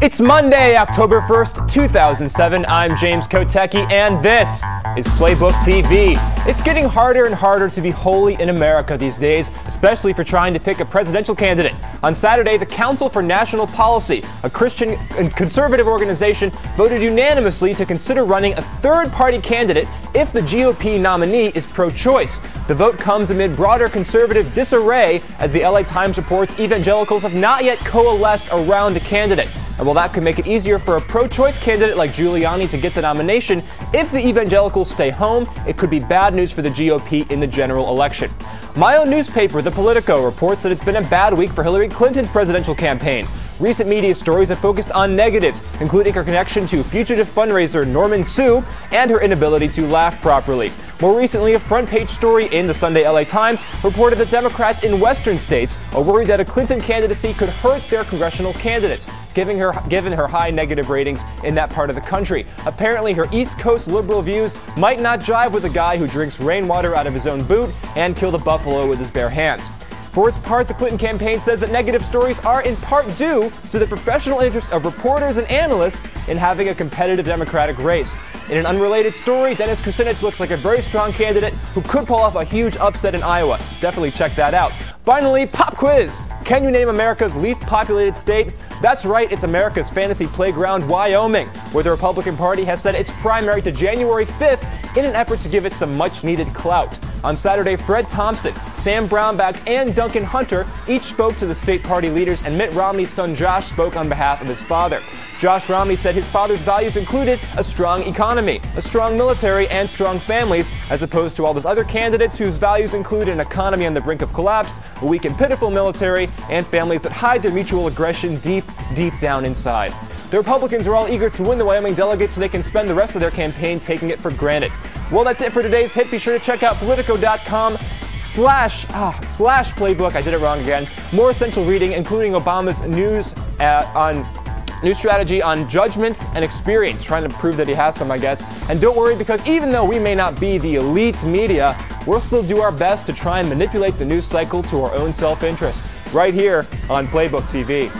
It's Monday, October 1st, 2007. I'm James Kotecki, and this is Playbook TV. It's getting harder and harder to be holy in America these days, especially for trying to pick a presidential candidate. On Saturday, the Council for National Policy, a Christian and conservative organization, voted unanimously to consider running a third-party candidate if the GOP nominee is pro-choice. The vote comes amid broader conservative disarray as the LA Times reports evangelicals have not yet coalesced around a candidate. And while that could make it easier for a pro-choice candidate like Giuliani to get the nomination, if the evangelicals stay home, it could be bad news for the GOP in the general election. My own newspaper, The Politico, reports that it's been a bad week for Hillary Clinton's presidential campaign. Recent media stories have focused on negatives, including her connection to fugitive fundraiser Norman Sue and her inability to laugh properly. More recently, a front-page story in the Sunday LA Times reported that Democrats in western states are worried that a Clinton candidacy could hurt their congressional candidates, given her high negative ratings in that part of the country. Apparently, her East Coast liberal views might not jive with a guy who drinks rainwater out of his own boot and killed a buffalo with his bare hands. For its part, the Clinton campaign says that negative stories are in part due to the professional interest of reporters and analysts in having a competitive Democratic race. In an unrelated story, Dennis Kucinich looks like a very strong candidate who could pull off a huge upset in Iowa. Definitely check that out. Finally, pop quiz! Can you name America's least populated state? That's right, it's America's fantasy playground, Wyoming, where the Republican Party has set its primary to January 5th in an effort to give it some much-needed clout. On Saturday, Fred Thompson, Sam Brownback, and Duncan Hunter each spoke to the state party leaders, and Mitt Romney's son Josh spoke on behalf of his father. Josh Romney said his father's values included a strong economy, a strong military, and strong families, as opposed to all those other candidates whose values include an economy on the brink of collapse, a weak and pitiful military, and families that hide their mutual aggression deep down inside. The Republicans are all eager to win the Wyoming delegate so they can spend the rest of their campaign taking it for granted. Well, that's it for today's hit. Be sure to check out politico.com/playbook. I did it wrong again. More essential reading, including Obama's news strategy on judgments and experience, trying to prove that he has some, I guess. And don't worry, because even though we may not be the elite media, we'll still do our best to try and manipulate the news cycle to our own self-interest. Right here on Playbook TV.